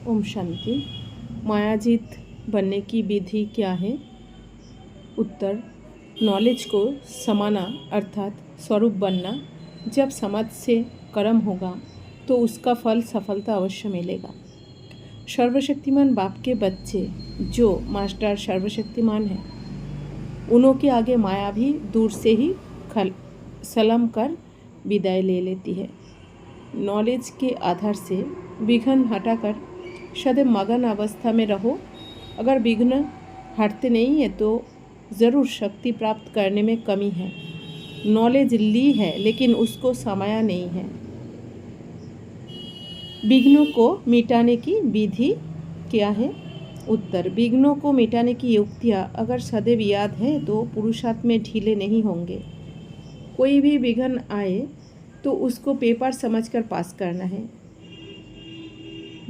ओम शांति। मायाजीत बनने की विधि क्या है? उत्तर, नॉलेज को समाना अर्थात स्वरूप बनना। जब समझ से कर्म होगा तो उसका फल सफलता अवश्य मिलेगा। सर्वशक्तिमान बाप के बच्चे जो मास्टर सर्वशक्तिमान है, उन्हों के आगे माया भी दूर से ही सलाम कर विदाई ले लेती है। नॉलेज के आधार से विघ्न हटाकर सदैव मगन अवस्था में रहो। अगर विघ्न हटते नहीं है तो ज़रूर शक्ति प्राप्त करने में कमी है। नॉलेज ली है लेकिन उसको समाया नहीं है। विघ्नों को मिटाने की विधि क्या है? उत्तर, विघ्नों को मिटाने की युक्तियाँ अगर सदैव याद है तो पुरुषार्थ में ढीले नहीं होंगे। कोई भी विघ्न आए तो उसको पेपर समझकर पास करना है,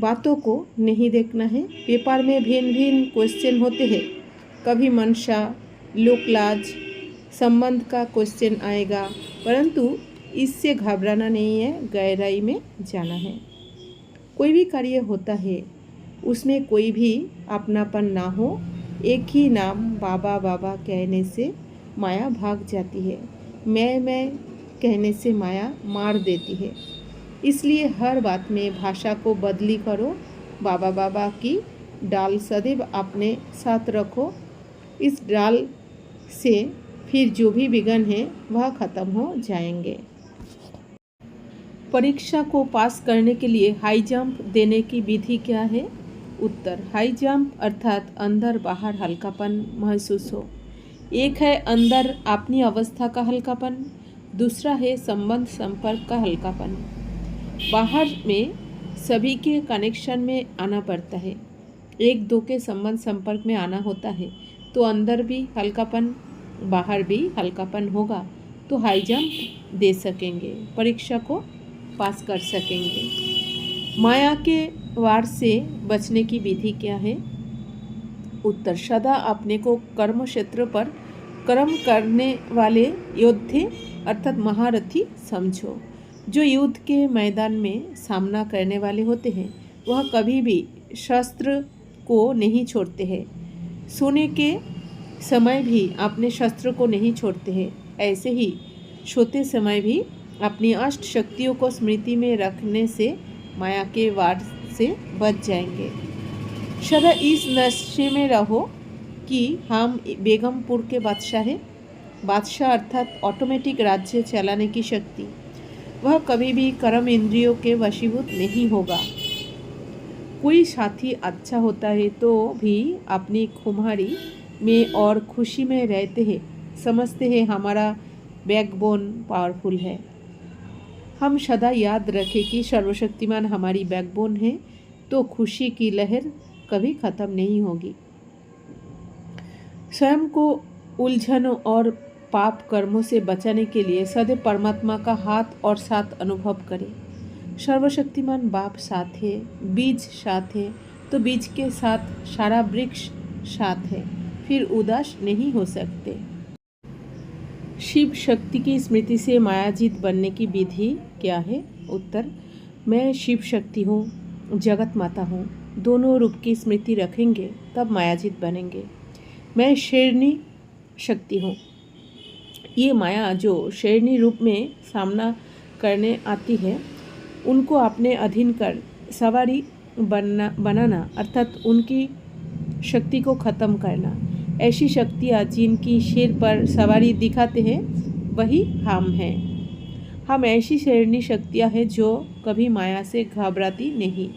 बातों को नहीं देखना है। पेपर में भिन्न भिन्न क्वेश्चन होते हैं। कभी मनसा, लोकलाज, संबंध का क्वेश्चन आएगा, परंतु इससे घबराना नहीं है, गहराई में जाना है। कोई भी कार्य होता है उसमें कोई भी अपनापन ना हो। एक ही नाम बाबा बाबा कहने से माया भाग जाती है। मैं कहने से माया मार देती है। इसलिए हर बात में भाषा को बदली करो। बाबा बाबा की डाल सदैव अपने साथ रखो। इस डाल से फिर जो भी विघ्न है वह खत्म हो जाएंगे। परीक्षा को पास करने के लिए हाई जंप देने की विधि क्या है? उत्तर, हाई जंप अर्थात अंदर बाहर हल्कापन महसूस हो। एक है अंदर अपनी अवस्था का हल्कापन, दूसरा है संबंध संपर्क का हल्कापन। बाहर में सभी के कनेक्शन में आना पड़ता है, एक दो के संबंध संपर्क में आना होता है, तो अंदर भी हल्कापन बाहर भी हल्कापन होगा तो हाई जंप दे सकेंगे, परीक्षा को पास कर सकेंगे। माया के वार से बचने की विधि क्या है? उत्तर, सदा अपने को कर्म क्षेत्र पर कर्म करने वाले योद्धे अर्थात महारथी समझो। जो युद्ध के मैदान में सामना करने वाले होते हैं वह कभी भी शस्त्र को नहीं छोड़ते हैं। सोने के समय भी अपने शस्त्र को नहीं छोड़ते हैं। ऐसे ही सोते समय भी अपनी अष्ट शक्तियों को स्मृति में रखने से माया के वार से बच जाएंगे। सदा इस नशे में रहो कि हम बेगमपुर के बादशाह हैं। बादशाह अर्थात ऑटोमेटिक राज्य चलाने की शक्ति। वह कभी भी कर्म इंद्रियों के वशीभूत नहीं होगा। कोई साथी अच्छा होता है तो भी अपनी खुमारी में और खुशी में रहते हैं, समझते हैं हमारा बैकबोन पावरफुल है। हम सदा याद रखें कि सर्वशक्तिमान हमारी बैकबोन है, तो खुशी की लहर कभी खत्म नहीं होगी। स्वयं को उलझनों और पाप कर्मों से बचाने के लिए सदैव परमात्मा का हाथ और साथ अनुभव करें। सर्वशक्तिमान बाप साथ है, बीज साथ है, तो बीज के साथ सारा वृक्ष साथ है, फिर उदास नहीं हो सकते। शिव शक्ति की स्मृति से मायाजीत बनने की विधि क्या है? उत्तर, मैं शिव शक्ति हूँ, जगत माता हूँ, दोनों रूप की स्मृति रखेंगे तब मायाजीत बनेंगे। मैं शेरनी शक्ति हूँ। ये माया जो शेरनी रूप में सामना करने आती है उनको अपने अधीन कर सवारी बनाना अर्थात उनकी शक्ति को ख़त्म करना। ऐसी शक्तियाँ जिनकी शेर पर सवारी दिखाते हैं वही हम हैं। हम ऐसी शेरनी शक्तियाँ हैं जो कभी माया से घबराती नहीं,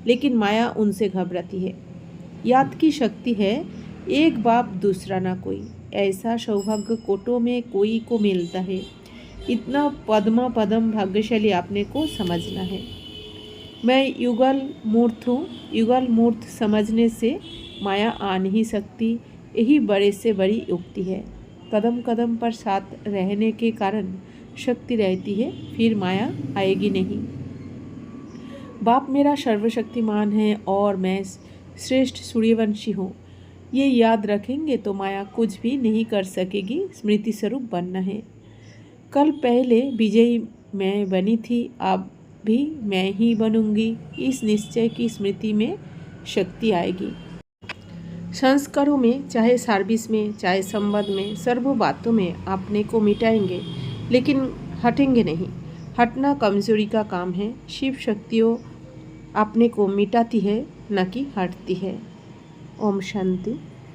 लेकिन माया उनसे घबराती है। याद की शक्ति है, एक बाप दूसरा ना कोई। ऐसा सौभाग्य कोटों में कोई को मिलता है। इतना पद्मा पदम भाग्यशाली आपने को समझना है। मैं युगल मूर्त हूँ। युगल मूर्त समझने से माया आ नहीं सकती, यही बड़े से बड़ी युक्ति है। कदम कदम पर साथ रहने के कारण शक्ति रहती है, फिर माया आएगी नहीं। बाप मेरा सर्वशक्तिमान है और मैं श्रेष्ठ सूर्यवंशी हूँ। ये याद रखेंगे तो माया कुछ भी नहीं कर सकेगी। स्मृति स्वरूप बनना है। कल पहले विजयी मैं बनी थी, अब भी मैं ही बनूंगी। इस निश्चय की स्मृति में शक्ति आएगी। संस्कारों में, चाहे सर्विस में, चाहे संबंध में, सर्व बातों में अपने को मिटाएंगे, लेकिन हटेंगे नहीं। हटना कमजोरी का काम है। शिव शक्तियों अपने को मिटाती है, न कि हटती है। ओम शांति।